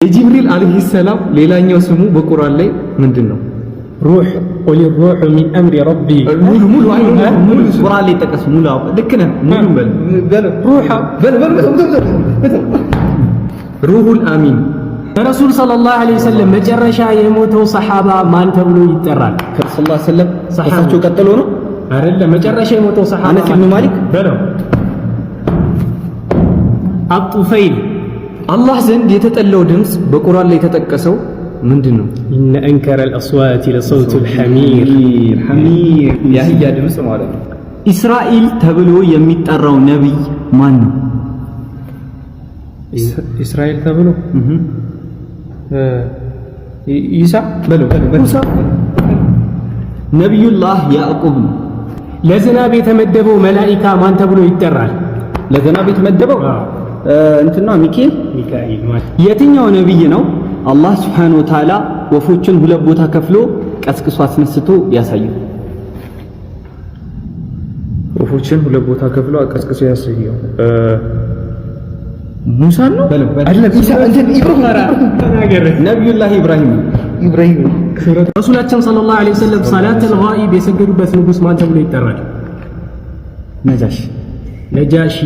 የጅብሪል አለይሂ ሰላም ሌላኛው ስሙ በቁርአን ላይ ምንድነው? ሩህ ቁል ሩህ ሚን አምሪ ረቢ ሙሉ ቁርአን ላይ ተጠቀስ። ሙሉ ልክ ነህ። ሙሉ ሩሁል አሚን። ረሱል ሰለላሁ ዐለይሂ ወሰለም መጨረሻ የሞተው ሰሃባ ማን ተብሎ ይጠራል? ሰለላሁ ዐለይሂ ወሰለም ሰሃባቸው ቀጥሎ ነው አይደለም? መጨረሻ የሞተው ሰሃባ አነስ ኢብኑ ማሊክ በለው። አጡፈይል አላህ ዘንድ የተጠላው ድምጽ በቁርአን ላይ የተጠቀሰው ምንድነው? ኢነ አንከረል አስዋቲ ለሰውቱል ሐሚር የአህያ ድምጽ ማለት ነው። ኢስራኤል ተብሎ የሚጠራው ነብይ ማን ነው? ኢስራኤል ተብሎ ኢሳ ነብዩላህ ያዕቁብ ነው። ለዝናብ የተመደበው መላኢካ ማን ተብሎ ይጠራል? ለዝናብ የተመደበው እንትና ሚካኤል ማለት። የትኛው ነብይ ነው አላህ Subhanahu Wa Ta'ala ወፎችን ሁለት ቦታ ከፍሎ ቀስቅሶ አስነስቶ ያሳየው? ወፎችን ሁለት ቦታ ከፍሎ ቀስቅሶ ያሳየው ሙሳ ነው አይደለም? ኢሳ እንትን ኢብራሂም ነብዩላህ ኢብራሂም ረሱላችን ሰለላሁ ዐለይሂ ወሰለም ሰላተል ጋኢብ የሰገዱበት ንጉስ ማን ተብሎ ይጠራል? ነጃሺ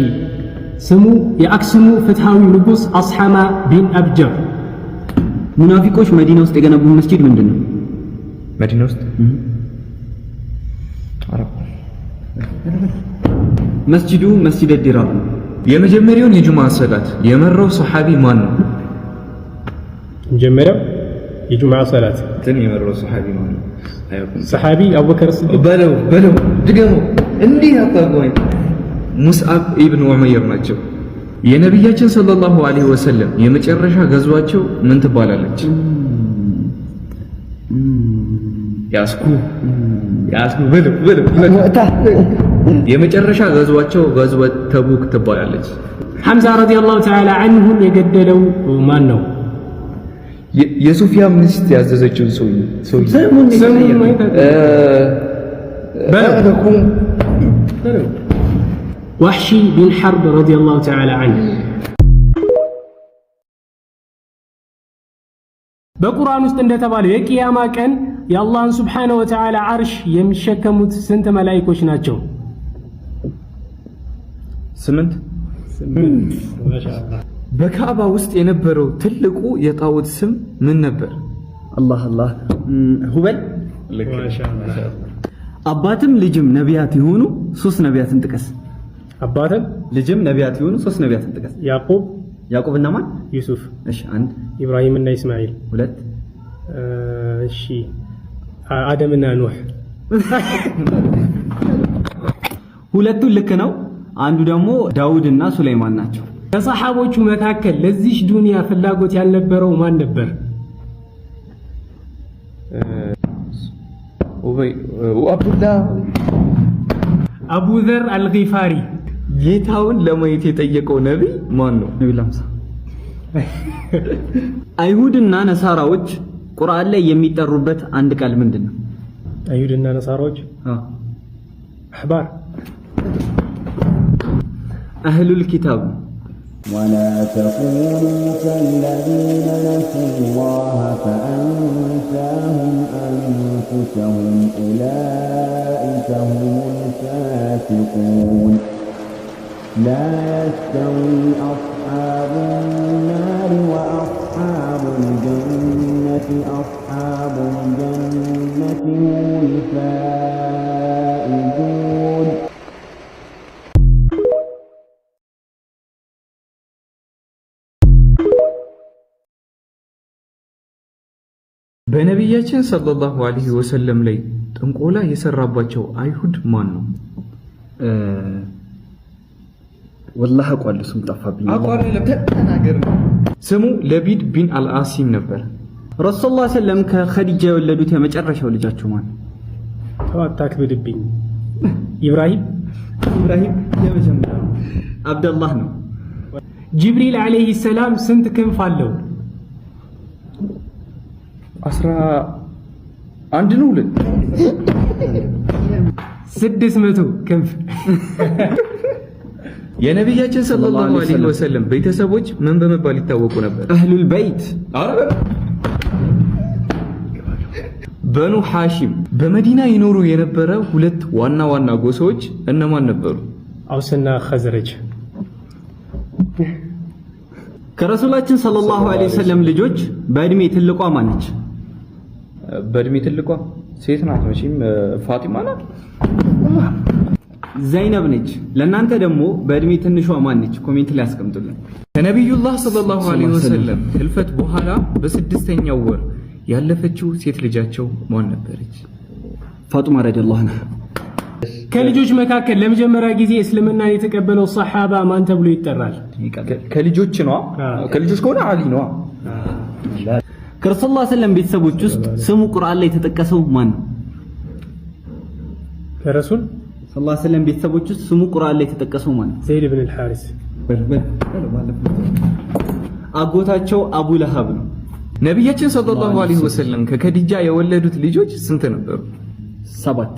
ስሙ የአክሱሙ ፍትሃዊ ንጉስ አስሐማ ቢን አብጀር። ሙናፊቆች መዲና ውስጥ የገነቡ መስጂድ ምንድነው? መዲና ውስጥ መስጂዱ መስጂድ ዲራር ነው። የመጀመሪያውን የጁምዓ ሰላት የመራው ሰሃቢ ማን ነው? የመጀመሪያው የጁምዓ ሰላት የመራው ሰሃቢ ማን ነው? ሰሃቢ አቡበከር ሲዲቅ በለው ድገሙ። እንዲህ አጣቆይ ሙስዓብ ኢብኑ ዑመይር ናቸው። የነብያችን ሰለላሁ ዐለይሂ ወሰለም የመጨረሻ ገዟቸው ምን ትባላለች? ያስኩ የመጨረሻ ገዟቸው ገዝወት ተቡክ ትባላለች። ሐምዛ ረዲየላሁ ተዓላ ዐንሁ የገደለው ማን ነው? የሱፊያን ሚስት ያዘዘችው ሰው ዋህሺ ቢን ሐርብ ረዲየላሁ ተዓላ ዐንሁ። በቁርአን ውስጥ እንደተባለው የቂያማ ቀን የአላህን ሱብሓነሁ ወተዓላ አርሽ የሚሸከሙት ስንት መላኢኮች ናቸው? 8 ማሻአላህ። በካዕባ ውስጥ የነበረው ትልቁ የጣዖት ስም ምን ነበር? አላህ ሁበል። ማሻአላህ። አባትም ልጅም ነቢያት የሆኑ 3 ነቢያትን ጥቀስ። አባትም ልጅም ነቢያት የሆኑ 3 ነቢያትን ጥቀስ። ያዕቆብና ማን? ዩሱፍ። እሺ 1 ኢብራሂምና ኢስማኤል። 2 እሺ አደምና ኑህ። ሁለቱ ልክ ነው። አንዱ ደግሞ ዳውድና ሱለይማን ናቸው። ከሰሃቦቹ መካከል ለዚህ ዱንያ ፍላጎት ያልነበረው ማን ነበር? አቡ ዘር አልጊፋሪ። ጌታውን ለማየት የጠየቀው ነብይ ማን ነው? ነብዩ ሙሳ። አይሁድና ነሳራዎች ቁርአን ላይ የሚጠሩበት አንድ ቃል ምንድነው? አይሁድና ነሳራዎች አህባር። አህሉል ኪታብ ولا تكونوا كالذين نسوا الله فأنساهم أنفسهم أولئك هم الفاسقون لا يستوي أصحاب النار وأصحاب الجنة أصحاب الجنة هم الفائزون. በነብያችን ሰለላሁ ዐለይሂ ወሰለም ላይ ጥንቆላ የሰራባቸው አይሁድ ማን ነው? ወላሂ አውቃለሁ፣ ስሙ ጠፋብኝ። ስሙ ለቢድ ቢን አልአሲም ነበር። ረሱል ሰለላሁ ዐለይሂ ወሰለም ከኸዲጃ የወለዱት የመጨረሻው ልጃቸው ማን ነው? አታክብድብኝ። ኢብራሂም የመጀመሪያው አብደላህ ነው። ጅብሪል ዐለይሂ ሰላም ስንት ክንፍ አለው? 11 ነው 2 600 ክንፍ የነብያችን ሰለላሁ ዐለይሂ ወሰለም ቤተሰቦች ምን በመባል ይታወቁ ነበር? አህሉል በይት በኑ ሐሺም። በመዲና ይኖሩ የነበረ ሁለት ዋና ዋና ጎሳዎች እነማን ነበሩ? አውስና ኸዝረጅ። ከረሱላችን ሰለላሁ ዐለይሂ ወሰለም ልጆች በእድሜ ትልቋ ማን ነች? በእድሜ ትልቋ ሴት ናት መቼም ፋጢማ ናት። ዘይነብ ነች። ለእናንተ ደግሞ በእድሜ ትንሿ ማን ነች? ኮሜንት ላይ አስቀምጡልን። ከነቢዩላህ ሰለላሁ ዐለይሂ ወሰለም ህልፈት በኋላ በስድስተኛው ወር ያለፈችው ሴት ልጃቸው ማን ነበረች? ፋጡማ ረዲየላሁ ዐንሃ። ከልጆች መካከል ለመጀመሪያ ጊዜ እስልምናን የተቀበለው ሰሃባ ማን ተብሎ ይጠራል? ከልጆች ነው። ከልጆች ከሆነ አሊ ነው። ከረሱላህ ሰለላሁ ዐለይሂ ወሰለም ቤተሰቦች ውስጥ ስሙ ቁርአን ላይ የተጠቀሰው ማን ነው? ከረሱል ሰለላሁ ዐለይሂ ወሰለም ቤተሰቦች ውስጥ ስሙ ቁርአን ላይ የተጠቀሰው ማን ነው? ዘይድ ብን አልሐሪስ። አጎታቸው አቡ ለሃብ ነው። ነቢያችን ሰለላሁ ዐለይሂ ወሰለም ከከዲጃ የወለዱት ልጆች ስንት ነበሩ? 7።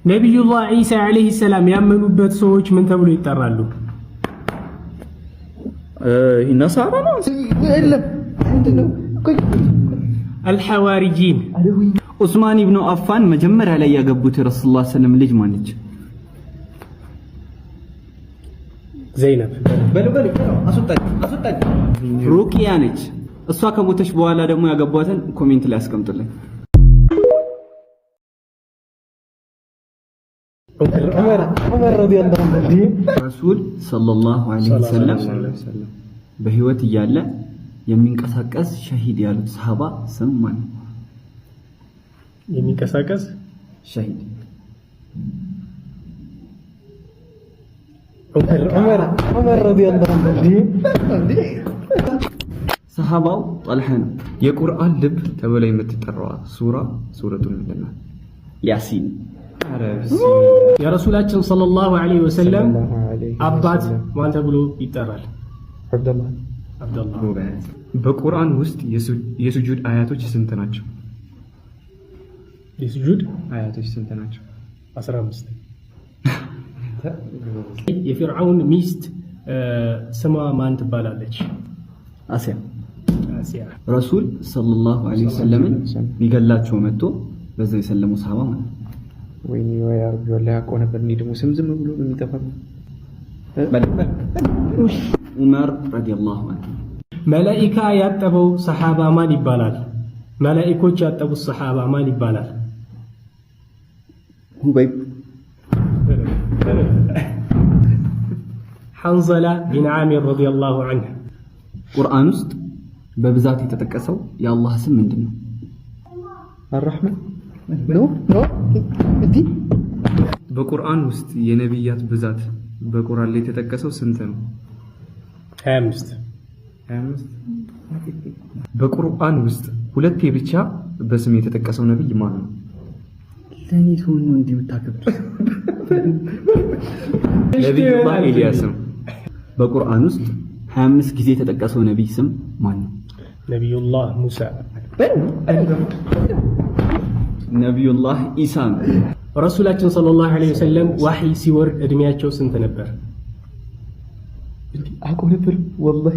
ነቢዩላህ ዒሳ ዐለይሂ ሰላም ያመኑበት ሰዎች ምን ተብሎ ይጠራሉ? ነሳራ ነው። አልሐዋሪጂን። ዑስማን ኢብኑ አፋን መጀመሪያ ላይ ያገቡት የረሱላህ ሰለላሁ ዐለይሂ ወሰለም ልጅ ማነች? ዘይነብ። ሩቂያ ነች። እሷ ከሞተች በኋላ ደግሞ ያገቧትን ኮሜንት ላይ አስቀምጡልኝ። ዑመር ረዲየላሁ ዐንሁ ረሱል ሰለላሁ ዐለይሂ ወሰለም በህይወት እያለ የሚንቀሳቀስ ሸሂድ ያሉት ሰሃባ ስም ማን ነው? የሚንቀሳቀስ ሸሂድ ዑመር ረዲየላሁ ዐንሁ። ሰሃባው ጣልሃ ነው። የቁርአን ልብ ተብላ የምትጠራዋ ሱረቱን ምንድን ናት? ያሲን። የረሱላችን ሰለላሁ ዐለይሂ ወሰለም አባት ማን ተብሎ ይጠራል? አብደላህ። በቁርአን ውስጥ የሱጁድ አያቶች ስንት ናቸው? የሱጁድ አያቶች ስንት ናቸው? 15። የፊርዓውን ሚስት ስሟ ማን ትባላለች? አሲያ። ረሱል ሰለላሁ ዐለይሂ ወሰለም ሊገላቸው መጥቶ በዛው የሰለሙ ሰሃባ ማለት ነው። ወይኔ ወይ አርብ ወላ ያውቀው ነበር። እኔ ደግሞ ስም ዝም ብሎ ነው የሚጠፋው። ዑመር ረዲየላሁ ዐንሁ። መላኢካ ያጠበው ሰሃባ ማን ይባላል? መላኢኮች ያጠቡት ሰሃባ ማን ይባላል? ሁበይብ። ሐንዘላ ቢን ዓሚር ረዲየላሁ ዐንሁ። ቁርአን ውስጥ በብዛት የተጠቀሰው የአላህ ስም ምንድን ነው? አርራህማን በቁርአን ውስጥ የነብያት ብዛት በቁርአን ላይ የተጠቀሰው ስንት ነው? 25። በቁርአን ውስጥ ሁለቴ ብቻ በስም የተጠቀሰው ነብይ ማን ነው? ለኔ ተሆነ እንዴ የምታከብሩት? ነብዩላህ ኢልያስ ነው። በቁርአን ውስጥ 25 ጊዜ የተጠቀሰው ነብይ ስም ማን ነው? ነብዩላህ ሙሳ። ነብዩላህ ኢሳ ነው። ረሱላችን ሰለላሁ ዐለይሂ ወሰለም ወህይ ሲወርድ እድሜያቸው ስንት ነበር? አውቀው ነበር ወላሂ።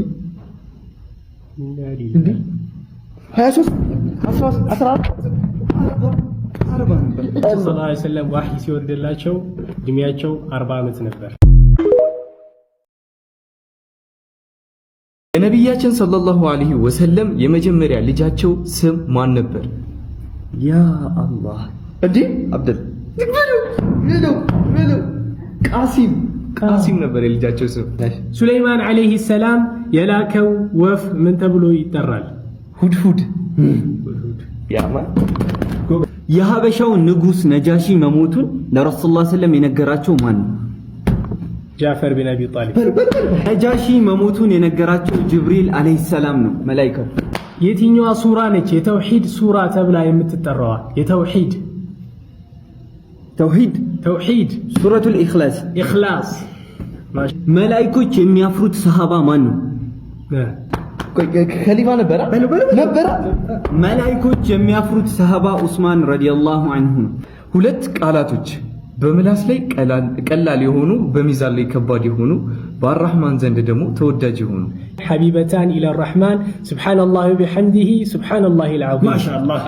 23 14 ሰለላሁ ዐለይሂ ወሰለም ወህይ ሲወርድላቸው እድሜያቸው 40 ዓመት ነበር። የነብያችን ሰለላሁ ዐለይሂ ወሰለም የመጀመሪያ ልጃቸው ስም ማን ነበር? ያ አላህ እንዴ አብደል ቃሲም ነበር የልጃቸው ስም። ሱለይማን ዐለይሂ ሰላም የላከው ወፍ ምን ተብሎ ይጠራል? ሁድሁድ። የሀበሻው ንጉስ ነጃሺ መሞቱን ለረሱላህ ሰለላሁ ዐለይሂ ወሰለም የነገራቸው ማን ነው? ጃፈር ቢን አቢ ጣሊብ። ነጃሺ መሞቱን የነገራቸው ጅብሪል ዐለይሂ ሰላም ነው፣ መላኢካው። የትኛዋ ሱራ ነች የተውሂድ ሱራ ተብላ የምትጠራዋ? የተውሂድ ተውሂድ ሱረቱል ኢኽላስ። መላኢኮች የሚያፍሩት ሰሃባ ማን ነው? ከሊፋ ነበረ። መላኢኮች የሚያፍሩት ሰሃባ ዑስማን ረዲየላሁ ዐንሁ ነው። ሁለት ቃላቶች በምላስ ላይ ቀላል የሆኑ በሚዛን ላይ ከባድ የሆኑ በአርራህማን ዘንድ ደግሞ ተወዳጅ የሆኑ ሐቢበታን ኢላ አርራህማን ሱብሃነላሂ ወቢሐምዲሂ ሱብሃነላሂል ዐዚም። ማሻአላህ